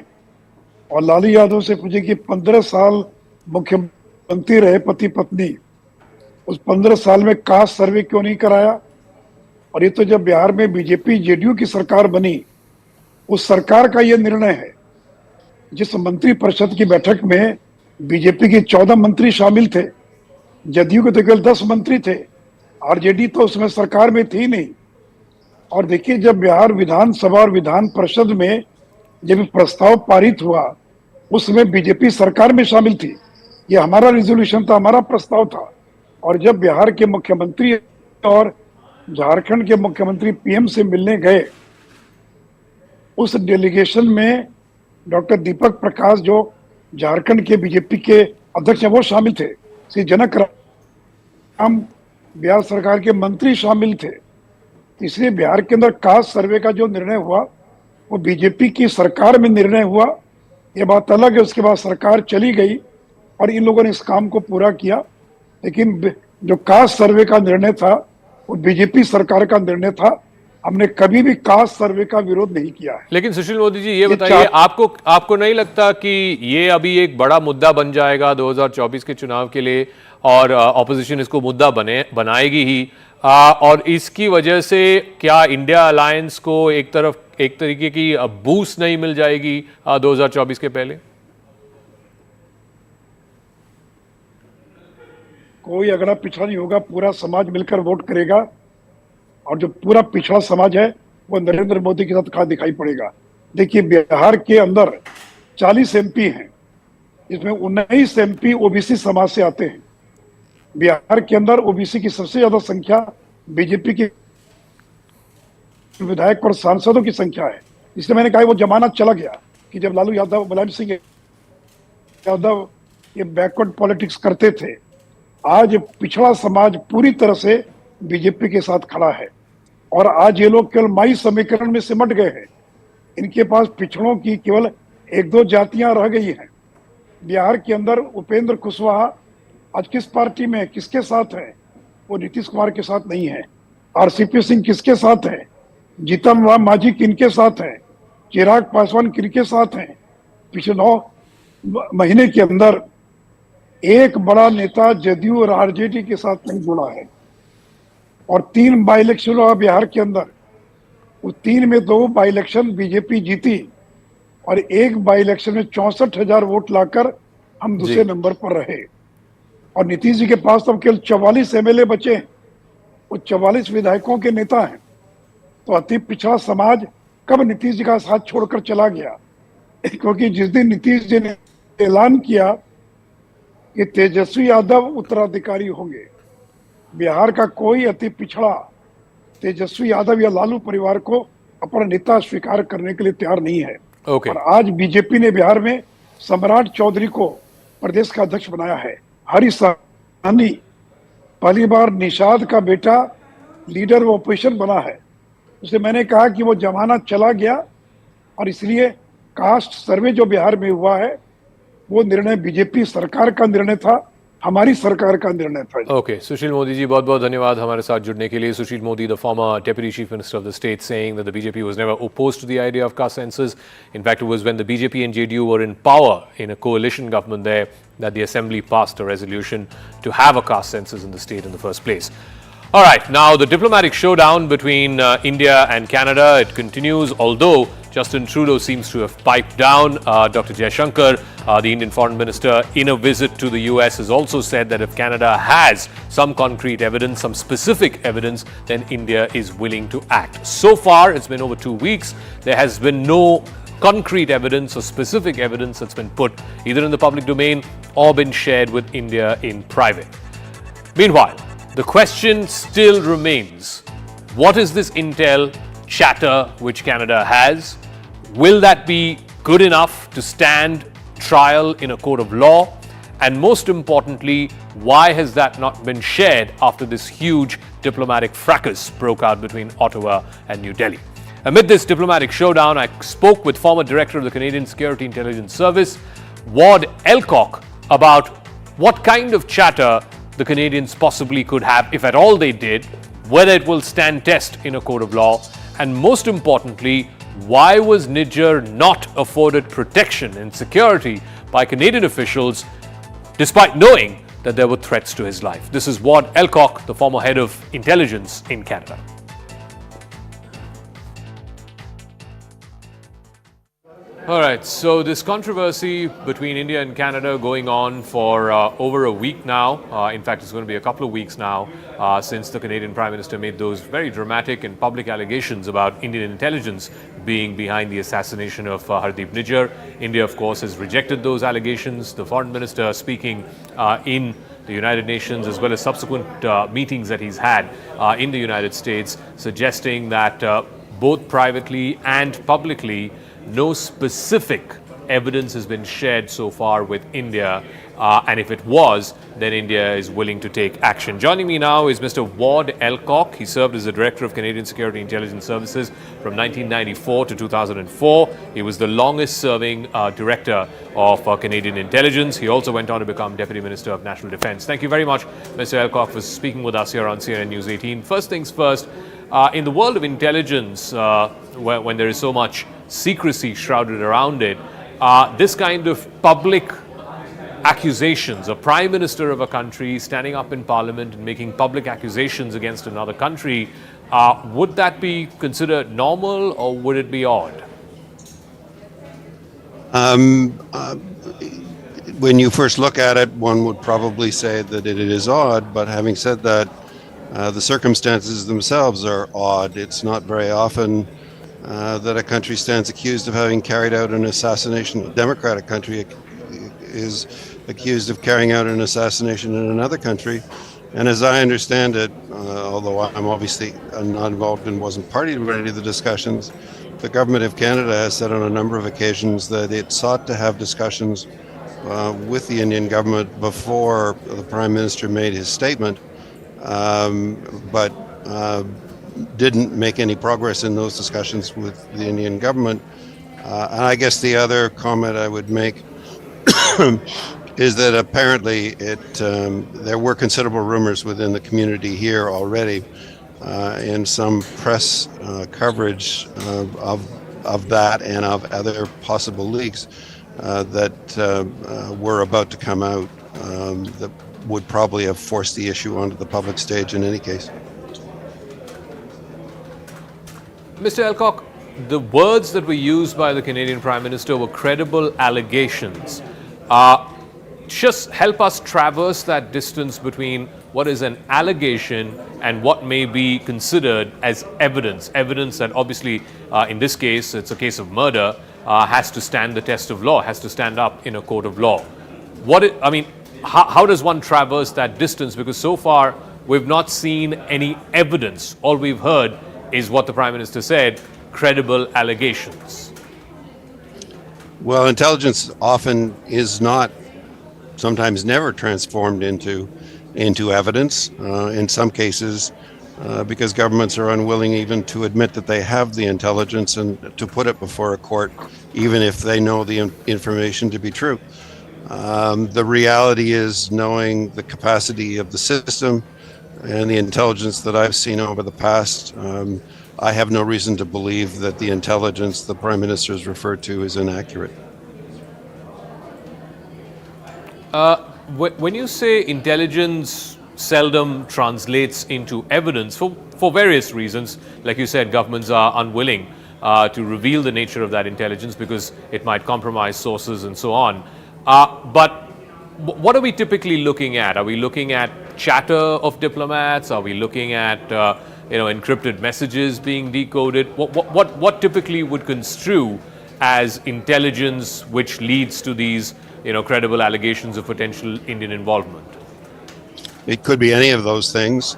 और लालू यादव से पूछे कि 15 साल मुख्यमंत्री रहे पति पत्नी, उस 15 साल में कास्ट सर्वे क्यों नहीं कराया? और ये तो जब बिहार में बीजेपी जेडीयू की सरकार बनी, उस सरकार का यह निर्णय है. जिस मंत्री परिषद की बैठक में बीजेपी के 14 मंत्री शामिल थे, जदयू के तो केवल 10 मंत्री थे, आरजेडी तो उसमें सरकार में थी नहीं. और देखिए, जब बिहार विधानसभा और विधान परिषद में जब प्रस्ताव पारित हुआ, उसमें बीजेपी सरकार में शामिल थी. ये हमारा रिजोल्यूशन था, हमारा प्रस्ताव था. और जब बिहार के मुख्यमंत्री और झारखंड के मुख्यमंत्री पीएम से मिलने गए, उस डेलीगेशन में डॉक्टर दीपक प्रकाश, जो झारखंड के बीजेपी के अध्यक्ष हैं, वो शामिल थे. श्री जनक राम बिहार सरकार के मंत्री शामिल थे. इसलिए बिहार के अंदर कास्ट सर्वे का जो निर्णय हुआ, वो बीजेपी की सरकार में निर्णय हुआ. ये बात अलग है, उसके बाद सरकार चली गई और इन लोगों ने इस काम को पूरा किया. लेकिन जो कास्ट सर्वे का निर्णय था, वो बीजेपी सरकार का निर्णय था. हमने कभी भी कास्ट सर्वे का विरोध नहीं किया है. लेकिन सुशील मोदी जी, ये बताइए, आपको नहीं लगता कि ये अभी एक बड़ा मुद्दा बन जाएगा 2024 के चुनाव के लिए, और ऑपोजिशन इसको मुद्दा बनाएगी ही, और इसकी वजह से क्या इंडिया अलायंस को एक तरीके की बूस्ट नहीं मिल जाएगी 2024 के पहले? कोई अगड़ा पिछड़ा नहीं होगा, पूरा समाज मिलकर वोट करेगा. और जो पूरा पिछड़ा समाज है, वो नरेंद्र मोदी के साथ खड़ा दिखाई पड़ेगा. देखिए, बिहार के अंदर 40 एमपी हैं, इसमें 19 एमपी ओबीसी समाज से आते हैं. बिहार के अंदर ओबीसी की सबसे ज्यादा संख्या बीजेपी के विधायक और सांसदों की संख्या है. इसलिए मैंने कहा वो जमाना चला गया कि जब लालू यादव, मुलायम सिंह यादव ये बैकवर्ड पॉलिटिक्स करते थे. आज पिछड़ा समाज पूरी तरह से बीजेपी के साथ खड़ा है. और आज ये लोग केवल माई समीकरण में सिमट गए हैं. इनके पास पिछड़ों की केवल 1-2 जातियां रह गई हैं. बिहार के अंदर उपेंद्र कुशवाहा आज किस पार्टी में है, किसके साथ है? वो नीतीश कुमार के साथ नहीं है. आरसीपी सिंह किसके साथ है? जीतन राम मांझी किनके साथ है? चिराग पासवान किनके साथ हैं? पिछले 9 महीने के अंदर एक बड़ा नेता जदयू और आरजेडी के साथ नहीं जुड़ा है. और 3 बाई इलेक्शन हुआ बिहार के अंदर. उस 3 में 2 बाई इलेक्शन बीजेपी जीती, और 1 बाई इलेक्शन में 64,000 वोट लाकर हम दूसरे नंबर पर रहे. और नीतीश जी के पास तो केवल 44 एमएलए बचे हैं. वो 44 विधायकों के नेता हैं. तो अति पिछड़ा समाज कब नीतीश जी का साथ छोड़कर चला गया? क्योंकि जिस दिन नीतीश जी ने ऐलान किया कि तेजस्वी यादव उत्तराधिकारी होंगे, बिहार का कोई अति पिछड़ा तेजस्वी यादव या लालू परिवार को अपना नेता स्वीकार करने के लिए तैयार नहीं है. और आज बीजेपी ने बिहार में सम्राट चौधरी को प्रदेश का अध्यक्ष बनाया है. हरी सहनी पहली बार निषाद का बेटा लीडर ऑफ ऑपोजिशन बना है. उससे मैंने कहा कि वो जमाना चला गया, और इसलिए कास्ट सर्वे जो बिहार में हुआ है, वो निर्णय बीजेपी सरकार का निर्णय था, हमारी सरकार का निर्णय था. ओके, सुशील मोदी जी, बहुत बहुत धन्यवाद हमारे साथ जुड़ने के लिए. Sushil Modi, the former deputy chief minister of the state, saying that the BJP was never opposed to the idea of caste census. In fact, it was when the BJP and JDU were in power in a coalition government there that the assembly passed a resolution to have a caste census in the state in the first place. All right, now the diplomatic showdown between India and Canada, it continues, although Justin Trudeau seems to have piped down. Dr. Jaishankar, the Indian foreign minister, in a visit to the US has also said that if Canada has some concrete evidence, some specific evidence, then India is willing to act. So far, it's been over 2 weeks. There has been no concrete evidence or specific evidence that's been put either in the public domain or been shared with India in private. Meanwhile, the question still remains, what is this intel chatter which Canada has? Will that be good enough to stand trial in a court of law? And most importantly, why has that not been shared after this huge diplomatic fracas broke out between Ottawa and New Delhi? Amid this diplomatic showdown, I spoke with former director of the Canadian Security Intelligence Service, Ward Elcock, about what kind of chatter the Canadians possibly could have, if at all they did, whether it will stand test in a court of law, and most importantly, why was Niger not afforded protection and security by Canadian officials despite knowing that there were threats to his life? This is Ward Elcock, the former head of intelligence in Canada. All right, so this controversy between India and Canada going on for over a week now. In fact, it's going to be a couple of weeks now since the Canadian Prime Minister made those very dramatic and public allegations about Indian intelligence being behind the assassination of Hardeep Nijjar. India, of course, has rejected those allegations. The Foreign Minister speaking in the United Nations, as well as subsequent meetings that he's had in the United States, suggesting that both privately and publicly, no specific evidence has been shared so far with India, and if it was, then India is willing to take action. Joining me now is Mr. Ward Elcock. He served as the Director of Canadian Security Intelligence Services from 1994 to 2004. He was the longest serving Director of Canadian Intelligence. He also went on to become Deputy Minister of National Defence. Thank you very much, Mr. Elcock, for speaking with us here on CNN News 18. First things first, in the world of intelligence, when there is so much secrecy shrouded around it, this kind of public accusations, a prime minister of a country standing up in parliament and making public accusations against another country, would that be considered normal or would it be odd? When you first look at it, one would probably say that it is odd, but having said that, the circumstances themselves are odd. It's not very often that a country stands accused of having carried out an assassination. A democratic country is accused of carrying out an assassination in another country. And as I understand it, although I'm obviously not involved and wasn't party to any of the discussions, the government of Canada has said on a number of occasions that it sought to have discussions with the Indian government before the Prime Minister made his statement, but didn't make any progress in those discussions with the Indian government. And I guess the other comment I would make is that apparently there were considerable rumors within the community here already in some press coverage of that and of other possible leaks that were about to come out that would probably have forced the issue onto the public stage in any case. Mr. Elcock, the words that were used by the Canadian Prime Minister were credible allegations. Just help us traverse that distance between what is an allegation and what may be considered as evidence. Evidence that obviously, in this case, it's a case of murder, has to stand the test of law, has to stand up in a court of law. How does one traverse that distance? Because so far, we've not seen any evidence. All we've heard is what the Prime Minister said, credible allegations. Well, intelligence often is not, sometimes never transformed into evidence. In some cases, because governments are unwilling even to admit that they have the intelligence and to put it before a court, even if they know the information to be true. The reality is, knowing the capacity of the system and the intelligence that I've seen over the past, I have no reason to believe that the intelligence the Prime Minister has referred to is inaccurate. When you say intelligence seldom translates into evidence for various reasons. Like you said, governments are unwilling to reveal the nature of that intelligence because it might compromise sources and so on. But what are we typically looking at? Are we looking at chatter of diplomats? Are we looking at encrypted messages being decoded? What typically would construe as intelligence which leads to these credible allegations of potential Indian involvement? It could be any of those things.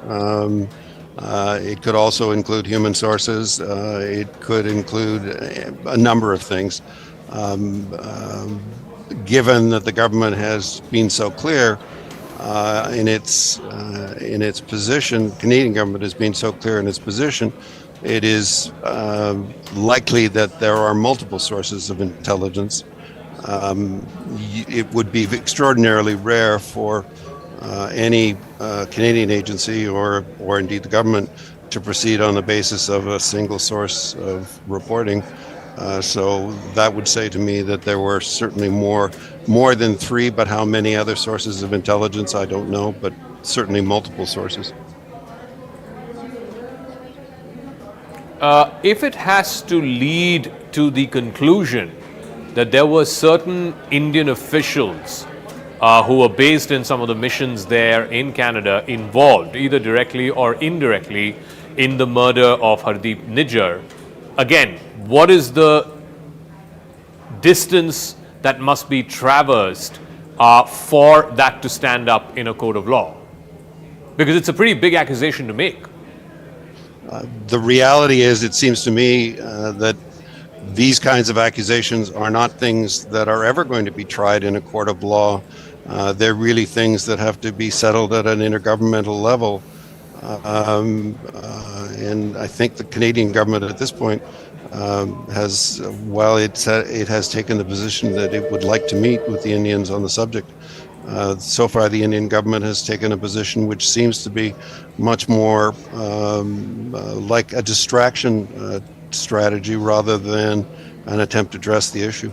It could also include human sources. It could include a number of things. Given that the government has been so clear in its position, Canadian government has been so clear in its position, it is likely that there are multiple sources of intelligence. It would be extraordinarily rare for any Canadian agency or indeed the government to proceed on the basis of a single source of reporting. So that would say to me that there were certainly more than three, but how many other sources of intelligence, I don't know, but certainly multiple sources. If it has to lead to the conclusion that there were certain Indian officials who were based in some of the missions there in Canada involved, either directly or indirectly, in the murder of Hardeep Nijjar, again, what is the distance that must be traversed for that to stand up in a court of law? Because it's a pretty big accusation to make. The reality is, it seems to me that these kinds of accusations are not things that are ever going to be tried in a court of law. They're really things that have to be settled at an intergovernmental level. And I think the Canadian government at this point has, while it has taken the position that it would like to meet with the Indians on the subject, so far the Indian government has taken a position which seems to be much more like a distraction strategy rather than an attempt to address the issue.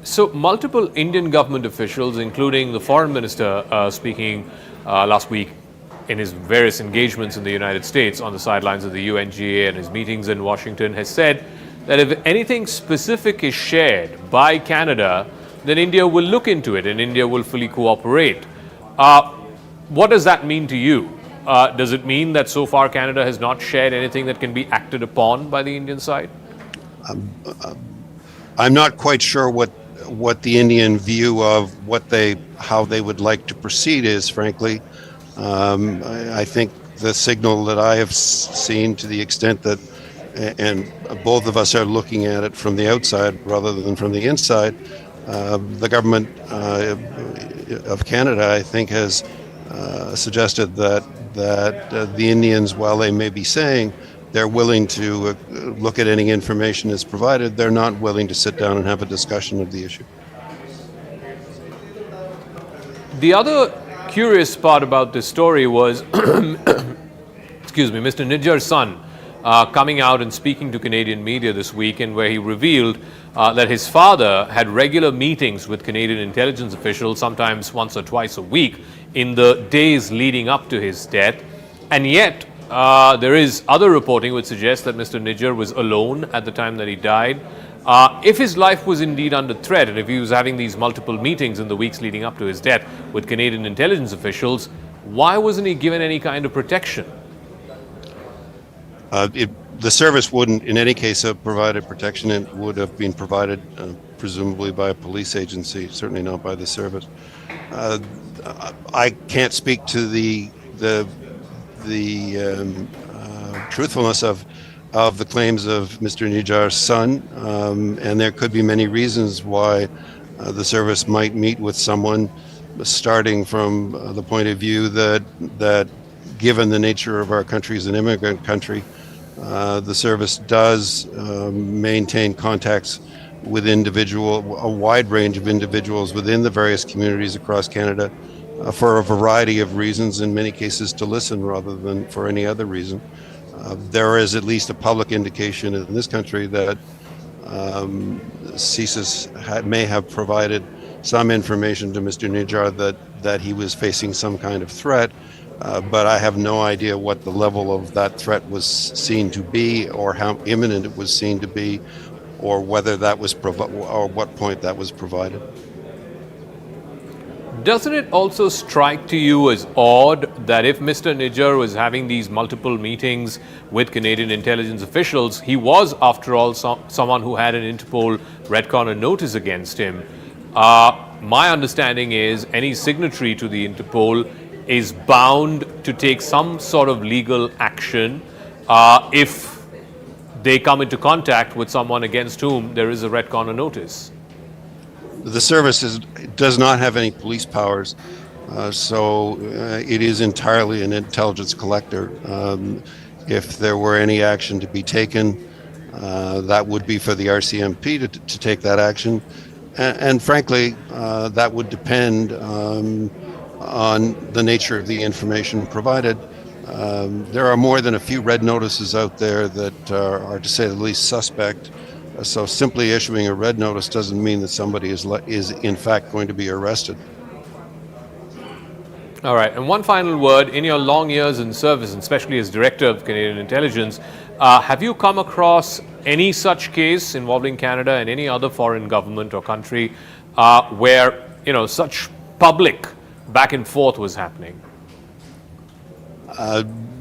So multiple Indian government officials, including the foreign minister speaking last week in his various engagements in the United States on the sidelines of the UNGA and his meetings in Washington, has said that if anything specific is shared by Canada, then India will look into it and India will fully cooperate. What does that mean to you? Does it mean that so far Canada has not shared anything that can be acted upon by the Indian side? I'm not quite sure what the Indian view of how they would like to proceed is, frankly. I think the signal that I have seen, to the extent that, and both of us are looking at it from the outside rather than from the inside, the government of Canada, I think, has suggested that the Indians, while they may be saying they're willing to look at any information that's provided, they're not willing to sit down and have a discussion of the issue. The other curious part about this story was, excuse me, Mr. Nijjar's son coming out and speaking to Canadian media this week, and where he revealed that his father had regular meetings with Canadian intelligence officials, sometimes once or twice a week, in the days leading up to his death. And yet, there is other reporting which suggests that Mr. Nijjar was alone at the time that he died. If his life was indeed under threat, and if he was having these multiple meetings in the weeks leading up to his death with Canadian intelligence officials, why wasn't he given any kind of protection? The service wouldn't, in any case, have provided protection. It would have been provided, presumably, by a police agency, certainly not by the service. I can't speak to the truthfulness of the claims of Mr. Nijjar's son, and there could be many reasons why the service might meet with someone, starting from the point of view that given the nature of our country as an immigrant country, the service does maintain contacts with a wide range of individuals within the various communities across Canada for a variety of reasons, in many cases to listen rather than for any other reason. There is at least a public indication in this country that CSIS may have provided some information to Mr. Nijar that he was facing some kind of threat. But I have no idea what the level of that threat was seen to be, or how imminent it was seen to be, or whether that was or what point that was provided. Doesn't it also strike to you as odd that if Mr. Nijar was having these multiple meetings with Canadian intelligence officials, he was, after all, someone who had an Interpol red corner notice against him? My understanding is any signatory to the Interpol is bound to take some sort of legal action if they come into contact with someone against whom there is a red corner notice. The service does not have any police powers, so it is entirely an intelligence collector. If there were any action to be taken, that would be for the RCMP to take that action. And frankly, that would depend on the nature of the information provided. There are more than a few red notices out there that are, to say the least, suspect. So simply issuing a red notice doesn't mean that somebody is in fact going to be arrested. All right, and one final word. In your long years in service, and especially as Director of Canadian Intelligence, have you come across any such case involving Canada and any other foreign government or country where, such public back and forth was happening?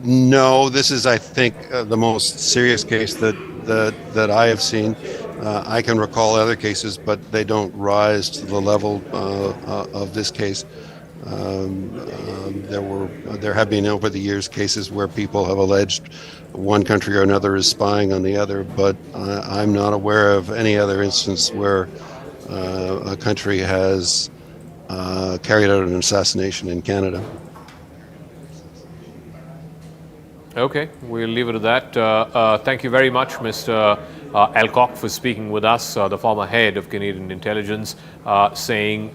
No, this is, I think, the most serious case that I have seen. I can recall other cases, but they don't rise to the level of this case. There have been over the years cases where people have alleged one country or another is spying on the other, but I'm not aware of any other instance where a country has carried out an assassination in Canada. Okay, we'll leave it at that. Thank you very much, Mr. Alcock, for speaking with us, the former head of Canadian Intelligence, saying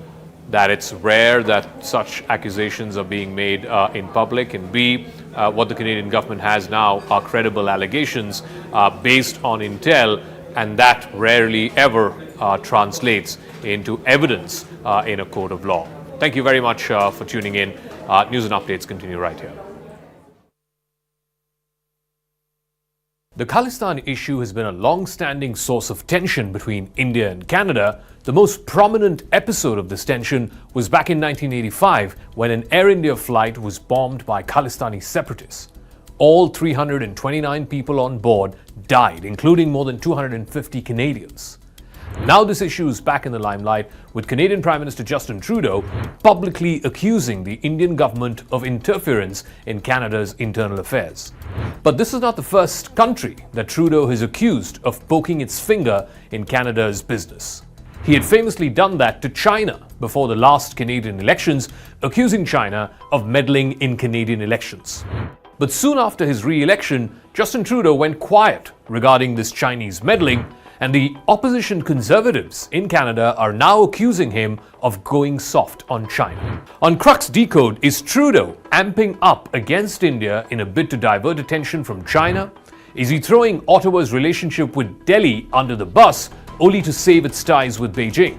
that it's rare that such accusations are being made in public, and B, what the Canadian government has now are credible allegations based on intel, and that rarely ever translates into evidence in a court of law. Thank you very much for tuning in. News and updates continue right here. The Khalistan issue has been a long-standing source of tension between India and Canada. The most prominent episode of this tension was back in 1985 when an Air India flight was bombed by Khalistani separatists. All 329 people on board died, including more than 250 Canadians. Now this issue is back in the limelight, with Canadian Prime Minister Justin Trudeau publicly accusing the Indian government of interference in Canada's internal affairs. But this is not the first country that Trudeau has accused of poking its finger in Canada's business. He had famously done that to China before the last Canadian elections, accusing China of meddling in Canadian elections. But soon after his re-election, Justin Trudeau went quiet regarding this Chinese meddling, and the opposition Conservatives in Canada are now accusing him of going soft on China. On Crux Decode, is Trudeau amping up against India in a bid to divert attention from China? Is he throwing Ottawa's relationship with Delhi under the bus only to save its ties with Beijing?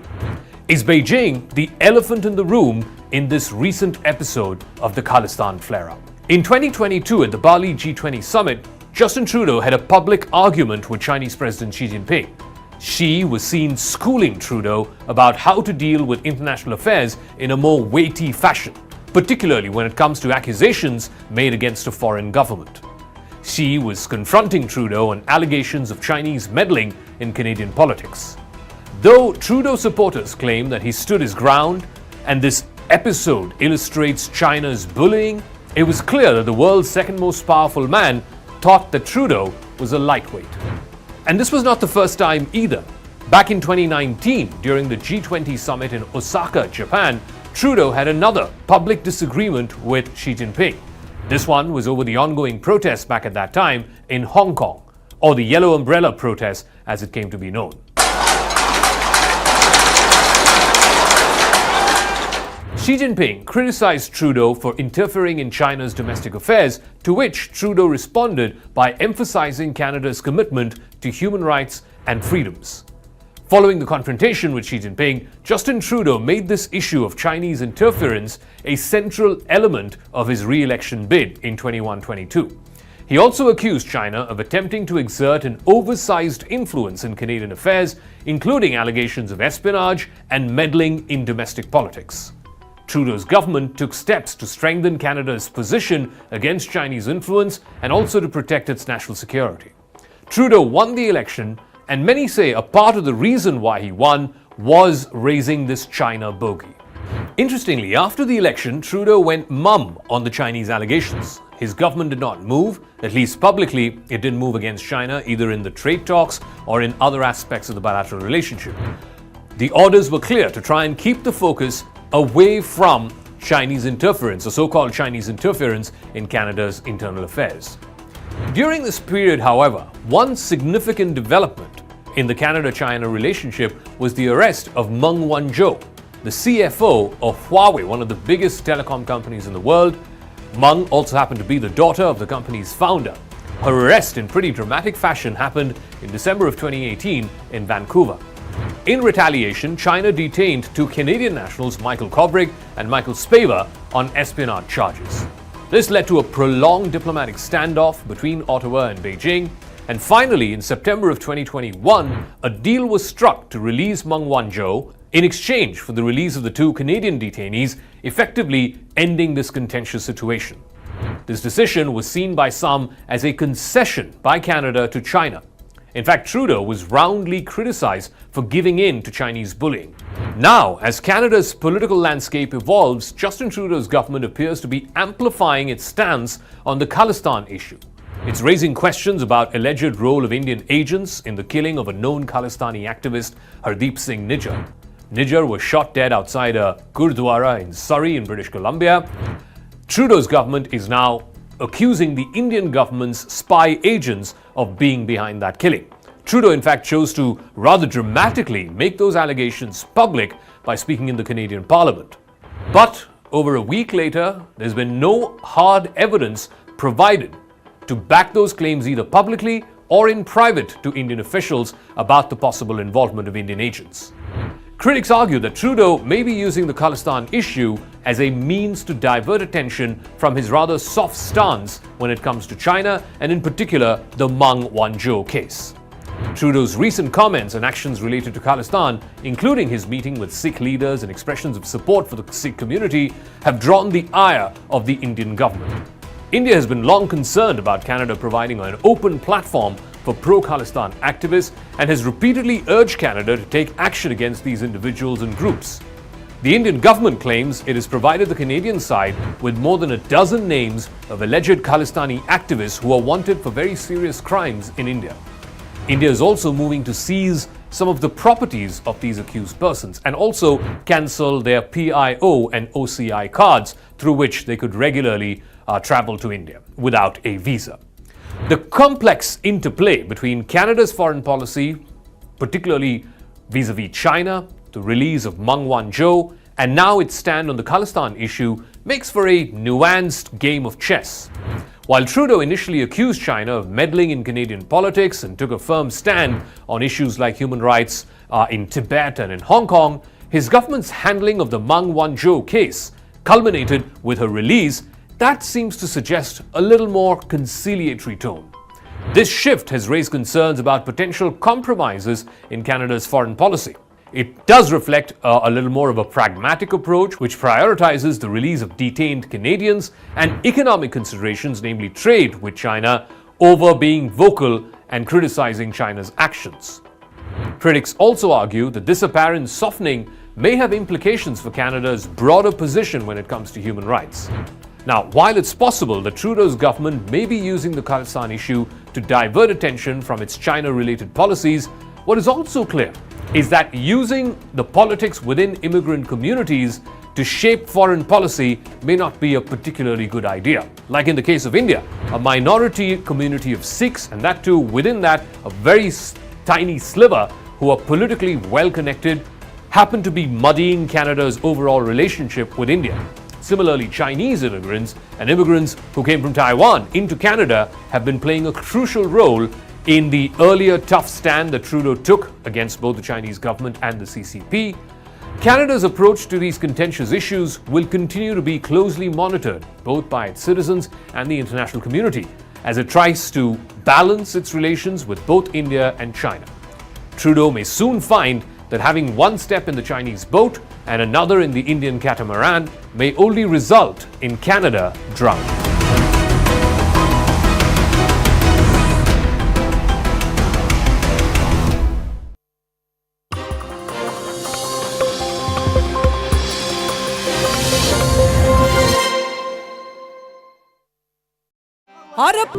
Is Beijing the elephant in the room in this recent episode of the Khalistan flare-up? In 2022 at the Bali G20 summit, Justin Trudeau had a public argument with Chinese President Xi Jinping. Xi was seen schooling Trudeau about how to deal with international affairs in a more weighty fashion, particularly when it comes to accusations made against a foreign government. Xi was confronting Trudeau on allegations of Chinese meddling in Canadian politics. Though Trudeau supporters claim that he stood his ground and this episode illustrates China's bullying, it was clear that the world's second most powerful man thought that Trudeau was a lightweight. And this was not the first time either. Back in 2019, during the G20 summit in Osaka, Japan, Trudeau had another public disagreement with Xi Jinping. This one was over the ongoing protests back at that time in Hong Kong, or the Yellow Umbrella protest as it came to be known. Xi Jinping criticized Trudeau for interfering in China's domestic affairs, to which Trudeau responded by emphasizing Canada's commitment to human rights and freedoms. Following the confrontation with Xi Jinping, Justin Trudeau made this issue of Chinese interference a central element of his re-election bid in 21-22. He also accused China of attempting to exert an oversized influence in Canadian affairs, including allegations of espionage and meddling in domestic politics. Trudeau's government took steps to strengthen Canada's position against Chinese influence and also to protect its national security. Trudeau won the election, and many say a part of the reason why he won was raising this China bogey. Interestingly, after the election, Trudeau went mum on the Chinese allegations. His government did not move, at least publicly, it didn't move against China, either in the trade talks or in other aspects of the bilateral relationship. The orders were clear to try and keep the focus away from Chinese interference, or so-called Chinese interference in Canada's internal affairs. During this period, however, one significant development in the Canada-China relationship was the arrest of Meng Wanzhou, the CFO of Huawei, one of the biggest telecom companies in the world. Meng also happened to be the daughter of the company's founder. Her arrest in pretty dramatic fashion happened in December of 2018 in Vancouver. In retaliation, China detained two Canadian nationals, Michael Kovrig and Michael Spavor, on espionage charges. This led to a prolonged diplomatic standoff between Ottawa and Beijing, and finally, in September of 2021, a deal was struck to release Meng Wanzhou in exchange for the release of the two Canadian detainees, effectively ending this contentious situation. This decision was seen by some as a concession by Canada to China. In fact, Trudeau was roundly criticized for giving in to Chinese bullying. Now, as Canada's political landscape evolves, Justin Trudeau's government appears to be amplifying its stance on the Khalistan issue. It's raising questions about alleged role of Indian agents in the killing of a known Khalistani activist, Hardeep Singh Nijjar. Nijjar was shot dead outside a Gurdwara in Surrey in British Columbia. Trudeau's government is now accusing the Indian government's spy agents of being behind that killing. Trudeau, in fact, chose to rather dramatically make those allegations public by speaking in the Canadian Parliament. But over a week later, there's been no hard evidence provided to back those claims either publicly or in private to Indian officials about the possible involvement of Indian agents. Critics argue that Trudeau may be using the Khalistan issue as a means to divert attention from his rather soft stance when it comes to China, and in particular, the Meng Wanzhou case. Trudeau's recent comments and actions related to Khalistan, including his meeting with Sikh leaders and expressions of support for the Sikh community, have drawn the ire of the Indian government. India has been long concerned about Canada providing an open platform for pro-Khalistan activists and has repeatedly urged Canada to take action against these individuals and groups. The Indian government claims it has provided the Canadian side with more than a dozen names of alleged Khalistani activists who are wanted for very serious crimes in India. India is also moving to seize some of the properties of these accused persons and also cancel their PIO and OCI cards through which they could regularly travel to India without a visa. The complex interplay between Canada's foreign policy, particularly vis-a-vis China, the release of Meng Wanzhou, and now its stand on the Khalistan issue makes for a nuanced game of chess. While Trudeau initially accused China of meddling in Canadian politics and took a firm stand on issues like human rights in Tibet and in Hong Kong, his government's handling of the Meng Wanzhou case culminated with her release. That seems to suggest a little more conciliatory tone. This shift has raised concerns about potential compromises in Canada's foreign policy. It does reflect a little more of a pragmatic approach, which prioritizes the release of detained Canadians and economic considerations, namely trade with China, over being vocal and criticizing China's actions. Critics also argue that this apparent softening may have implications for Canada's broader position when it comes to human rights. Now, while it's possible that Trudeau's government may be using the Khalistan issue to divert attention from its China-related policies, what is also clear is that using the politics within immigrant communities to shape foreign policy may not be a particularly good idea. Like in the case of India, a minority community of Sikhs, and that too within that a very tiny sliver who are politically well connected, happen to be muddying Canada's overall relationship with India. Similarly, Chinese immigrants and immigrants who came from Taiwan into Canada have been playing a crucial role In the earlier tough stand that Trudeau took against both the Chinese government and the CCP, Canada's approach to these contentious issues will continue to be closely monitored both by its citizens and the international community as it tries to balance its relations with both India and China. Trudeau may soon find that having one step in the Chinese boat and another in the Indian catamaran may only result in Canada drowning. और अब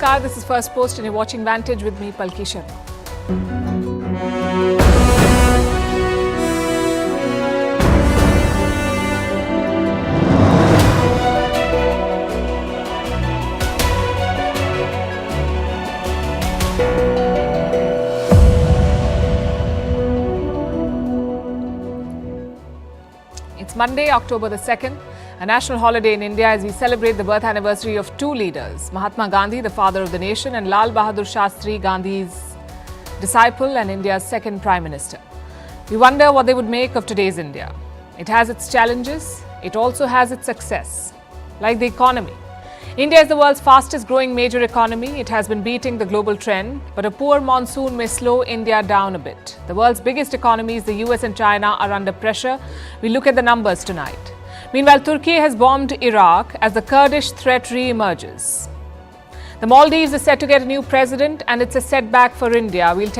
Namaskar, this is First Post and you're watching Vantage with me, Palki Sharma. It's Monday, October the 2nd, a national holiday in India as we celebrate the birth anniversary of two leaders, Mahatma Gandhi, the father of the nation, and Lal Bahadur Shastri, Gandhi's disciple and India's second Prime Minister. We wonder what they would make of today's India. It has its challenges, it also has its success, like the economy. India is the world's fastest growing major economy. It has been beating the global trend, but a poor monsoon may slow India down a bit. The world's biggest economies, the US and China, are under pressure. We look at the numbers tonight. Meanwhile, Turkey has bombed Iraq as the Kurdish threat re-emerges. The Maldives is set to get a new president and it's a setback for India. We'll tell